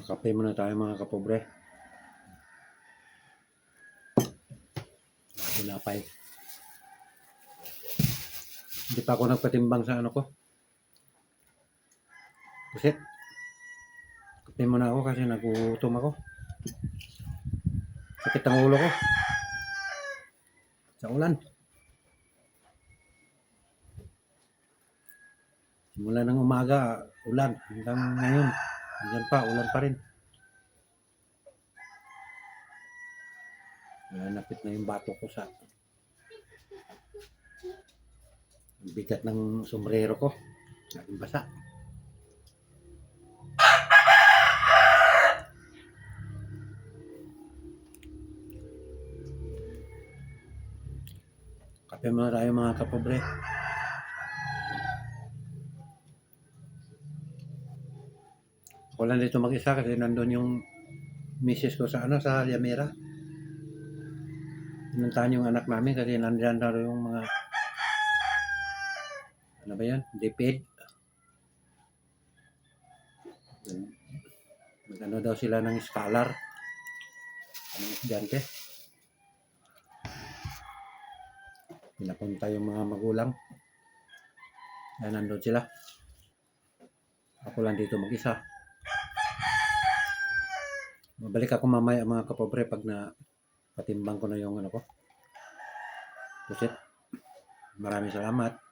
Kape muna tayo mga kapobre. Tinapay. Hindi pa ako nagpatimbang sa ano ko. Pusit. Kape muna ako kasi nagutom ako. Sakit ang ulo ko. Sa ulan. Simula ng umaga, ulan. Hanggang ngayon. Hanggang pa, ulan pa rin. Napit na yung bato ko sa bigat ng sombrero ko. Naging basa. Kape muna tayo mga kapobre. Ako lang dito mag-isa kasi nandun yung misis ko sa sa Yamira. Pinuntahan yung anak namin kasi nandiyan na yung mga ano ba yan? DepEd. Mag-ano daw sila ng scholar. Anong estudyante. Pinapunta yung mga magulang. Kaya nandun sila. Ako lang dito mag-isa. Mabalik ako mamaya mga kapobre pag na patimbang ko na yung ano ko. Pusit. Maraming salamat.